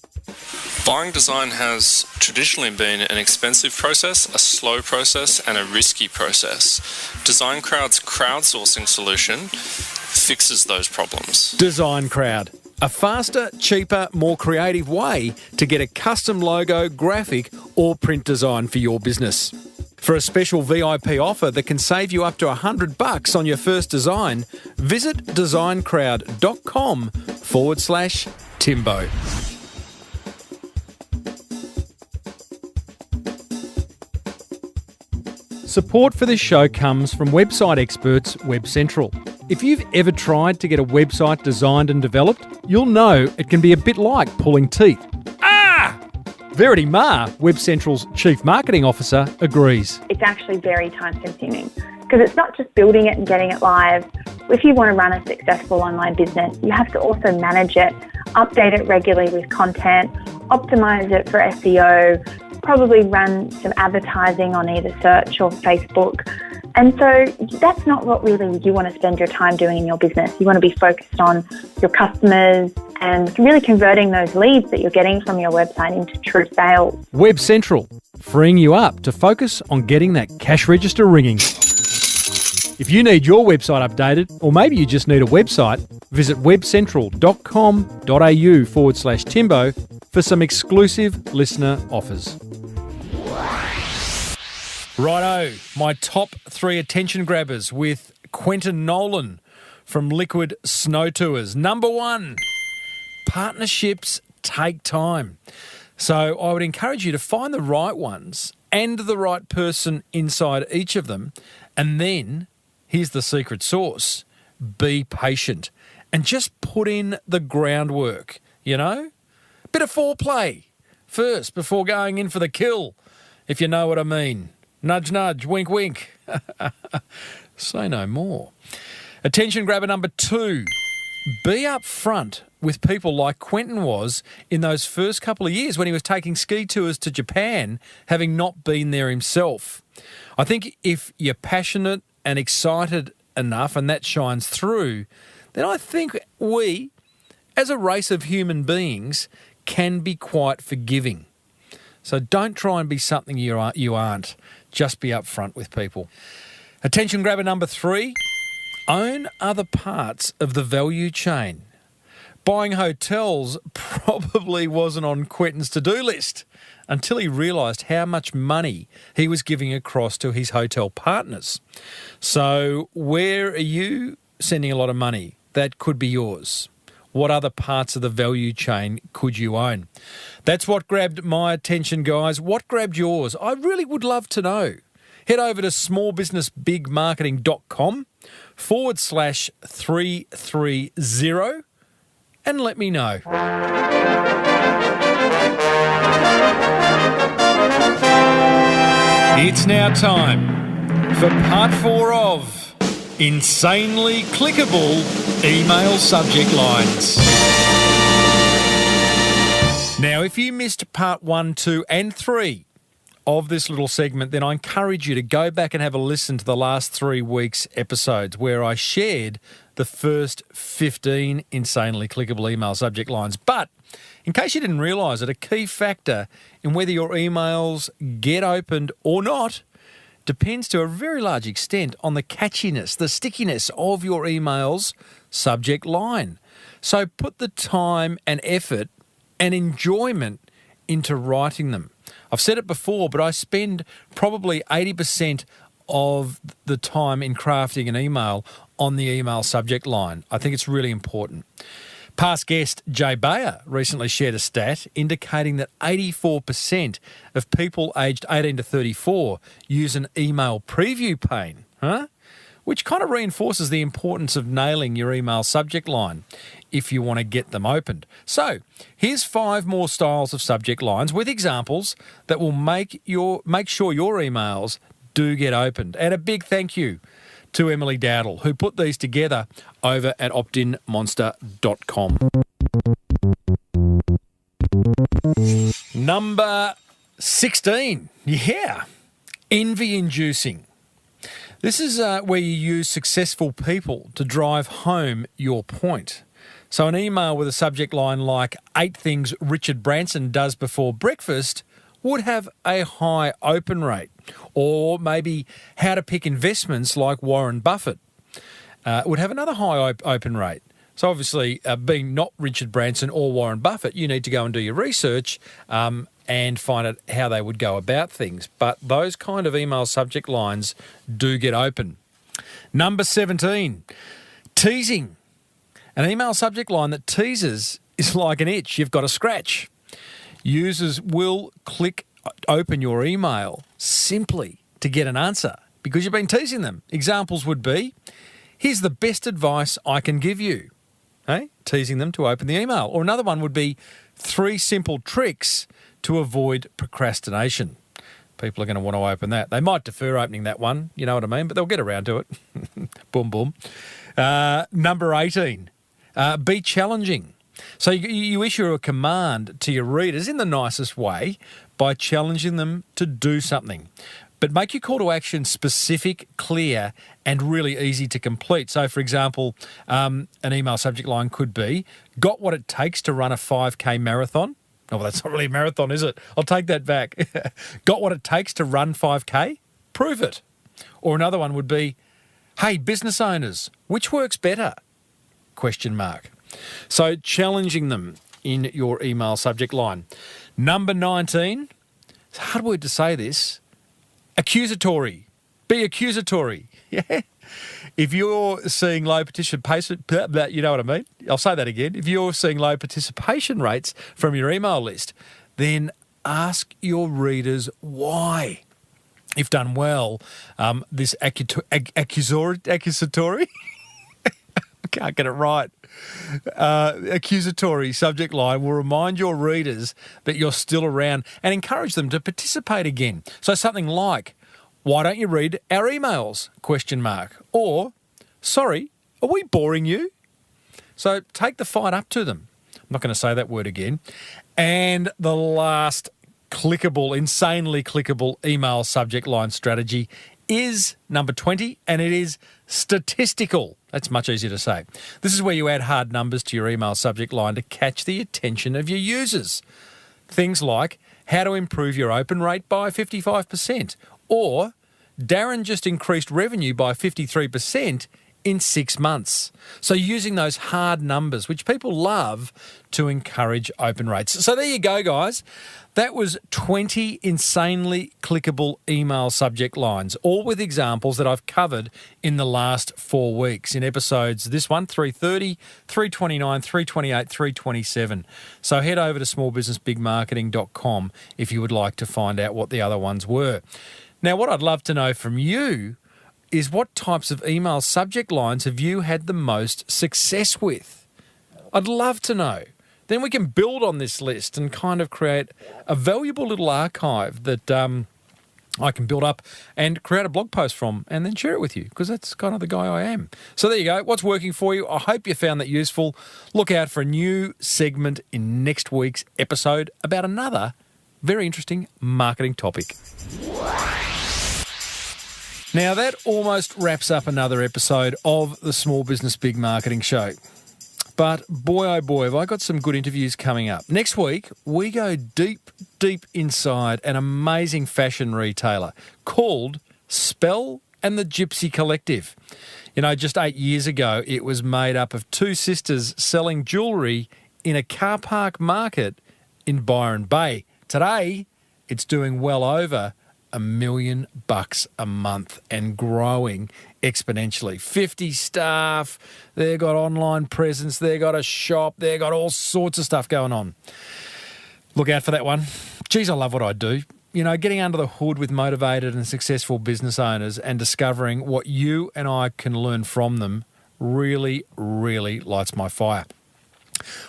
Buying design has traditionally been an expensive process, a slow process, and a risky process. Design Crowd's crowdsourcing solution fixes those problems. Design Crowd, a faster, cheaper, more creative way to get a custom logo, graphic, or print design for your business. For a special VIP offer that can save you up to $100 on your first design, visit designcrowd.com/Timbo. Support for this show comes from website experts WebCentral. If you've ever tried to get a website designed and developed, you'll know it can be a bit like pulling teeth. Verity Ma, WebCentral's Chief Marketing Officer, agrees. It's actually very time consuming because it's not just building it and getting it live. If you want to run a successful online business, you have to also manage it, update it regularly with content, optimize it for SEO, probably run some advertising on either search or Facebook. And so that's not what really you want to spend your time doing in your business. You want to be focused on your customers and really converting those leads that you're getting from your website into true sales. Web Central, freeing you up to focus on getting that cash register ringing. If you need your website updated, or maybe you just need a website, visit webcentral.com.au/Timbo for some exclusive listener offers. Righto, my top 3 attention grabbers with Quentin Nolan from Liquid Snow Tours. Number 1, partnerships take time. So I would encourage you to find the right ones and the right person inside each of them. And then, here's the secret sauce, be patient and just put in the groundwork, you know? Bit of foreplay first before going in for the kill, if you know what I mean. Nudge, nudge, wink, wink. Say no more. Attention grabber number 2. Be upfront with people like Quentin was in those first couple of years when he was taking ski tours to Japan, having not been there himself. I think if you're passionate and excited enough and that shines through, then I think we, as a race of human beings, can be quite forgiving. So don't try and be something you aren't. Just be upfront with people. Attention grabber number 3. Own other parts of the value chain. Buying hotels probably wasn't on Quentin's to-do list until he realised how much money he was giving across to his hotel partners. So where are you sending a lot of money? That could be yours. What other parts of the value chain could you own? That's what grabbed my attention, guys. What grabbed yours? I really would love to know. Head over to smallbusinessbigmarketing.com/330 and let me know. It's now time for part 4 of Insanely Clickable Email Subject Lines. Now, if you missed part 1, 2 and 3 of this little segment, then I encourage you to go back and have a listen to the last 3 weeks' episodes where I shared the first 15 insanely clickable email subject lines. But in case you didn't realise it, a key factor in whether your emails get opened or not depends to a very large extent on the catchiness, the stickiness of your email's subject line. So put the time and effort and enjoyment into writing them. I've said it before, but I spend probably 80% of the time in crafting an email on the email subject line. I think it's really important. Past guest Jay Bayer recently shared a stat indicating that 84% of people aged 18 to 34 use an email preview pane, which kind of reinforces the importance of nailing your email subject line if you want to get them opened. So here's 5 more styles of subject lines with examples that will make sure your emails do get opened. And a big thank you to Emily Dowdle, who put these together over at optinmonster.com. Number 16. Yeah. Envy-inducing. This is where you use successful people to drive home your point. So an email with a subject line like 8 things Richard Branson does before breakfast would have a high open rate. Or maybe how to pick investments like Warren Buffett would have another high open rate. So obviously, being not Richard Branson or Warren Buffett, you need to go and do your research and find out how they would go about things. But those kind of email subject lines do get open. Number 17, teasing. An email subject line that teases is like an itch you've got to scratch. Users will click open your email simply to get an answer because you've been teasing them. Examples would be, here's the best advice I can give you. Hey? Teasing them to open the email. Or another one would be 3 simple tricks to avoid procrastination. People are going to want to open that. They might defer opening that one, you know what I mean, but they'll get around to it. Boom, boom. Number 18, be challenging. So you issue a command to your readers in the nicest way by challenging them to do something. But make your call to action specific, clear, and really easy to complete. So, for example, an email subject line could be, got what it takes to run a 5K marathon? Oh, well, that's not really a marathon, is it? I'll take that back. Got what it takes to run 5K? Prove it. Or another one would be, hey, business owners, which works better? ? So challenging them in your email subject line. Number 19, it's a hard word to say this, accusatory. Be accusatory. Yeah. If you're seeing low participation, you know what I mean? I'll say that again. If you're seeing low participation rates from your email list, then ask your readers why. If done well, this accusatory, I can't get it right. accusatory subject line will remind your readers that you're still around and encourage them to participate again. So something like, why don't you read our emails? ? Or, sorry, are we boring you? So take the fight up to them. I'm not going to say that word again. And the last clickable, insanely clickable email subject line strategy is number 20, and it is statistical. That's much easier to say. This is where you add hard numbers to your email subject line to catch the attention of your users. Things like, how to improve your open rate by 55%, or Darren just increased revenue by 53% in 6 months. So using those hard numbers, which people love, to encourage open rates. So there you go, guys. That was 20 insanely clickable email subject lines, all with examples that I've covered in the last 4 weeks in episodes, this one, 330, 329, 328, 327. So head over to smallbusinessbigmarketing.com if you would like to find out what the other ones were. Now, what I'd love to know from you is what types of email subject lines have you had the most success with? I'd love to know. Then we can build on this list and kind of create a valuable little archive that I can build up and create a blog post from and then share it with you, because that's kind of the guy I am. So there you go. What's working for you? I hope you found that useful. Look out for a new segment in next week's episode about another very interesting marketing topic. Now, that almost wraps up another episode of the Small Business Big Marketing Show. But boy, oh boy, have I got some good interviews coming up. Next week, we go deep, deep inside an amazing fashion retailer called Spell and the Gypsy Collective. You know, just 8 years ago, it was made up of two sisters selling jewellery in a car park market in Byron Bay. Today, it's doing well over $1 million a month and growing exponentially. 50 staff, they've got online presence, they've got a shop, they've got all sorts of stuff going on. Look out for that one. Geez, I love what I do. You know, getting under the hood with motivated and successful business owners and discovering what you and I can learn from them really, really lights my fire.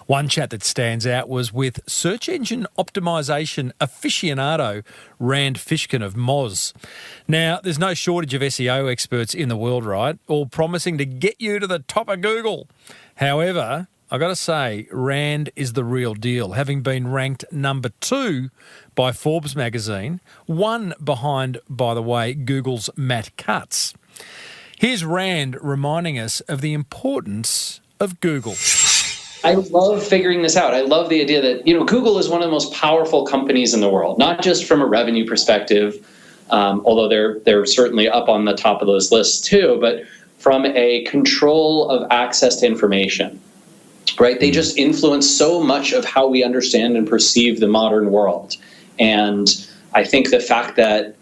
One chat that stands out was with search engine optimization aficionado Rand Fishkin of Moz. Now, there's no shortage of SEO experts in the world, right? All promising to get you to the top of Google. However, I got to say, Rand is the real deal, having been ranked number 2 by Forbes magazine, one behind, by the way, Google's Matt Cutts. Here's Rand reminding us of the importance of Google. I love figuring this out. I love the idea that, Google is one of the most powerful companies in the world, not just from a revenue perspective, although they're certainly up on the top of those lists too, but from a control of access to information, right? They just influence so much of how we understand and perceive the modern world. And I think the fact that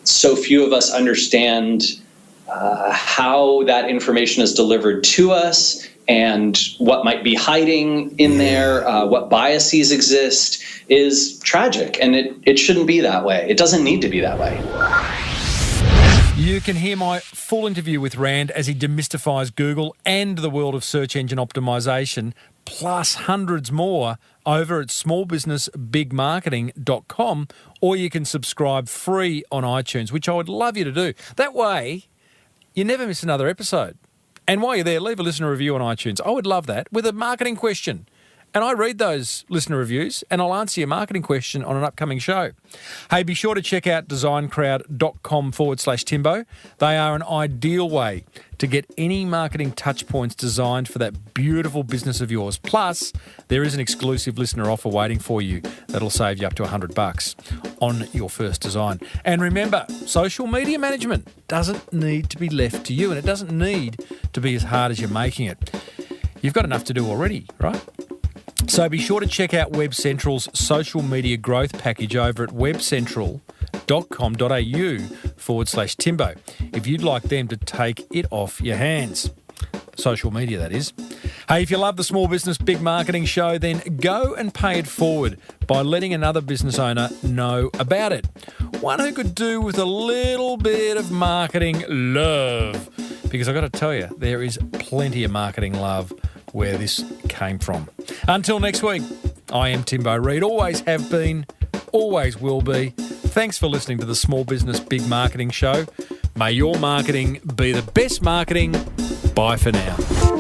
so few of us understand how that information is delivered to us and what might be hiding in there, what biases exist, is tragic. And it shouldn't be that way. It doesn't need to be that way. You can hear my full interview with Rand as he demystifies Google and the world of search engine optimization, plus hundreds more, over at smallbusinessbigmarketing.com, or you can subscribe free on iTunes, which I would love you to do. That way, you never miss another episode. And while you're there, leave a listener review on iTunes. I would love that, with a marketing question. And I read those listener reviews and I'll answer your marketing question on an upcoming show. Hey, be sure to check out designcrowd.com/Timbo. They are an ideal way to get any marketing touch points designed for that beautiful business of yours. Plus, there is an exclusive listener offer waiting for you that'll save you up to $100 on your first design. And remember, social media management doesn't need to be left to you, and it doesn't need to be as hard as you're making it. You've got enough to do already, right? So be sure to check out WebCentral's social media growth package over at webcentral.com.au/Timbo if you'd like them to take it off your hands. Social media, that is. Hey, if you love the Small Business Big Marketing Show, then go and pay it forward by letting another business owner know about it. One who could do with a little bit of marketing love. because I've got to tell you, there is plenty of marketing love where this came from. Until next week, I am Timbo Reid, always have been, always will be. Thanks for listening to the Small Business Big Marketing Show. May your marketing be the best marketing. Bye for now.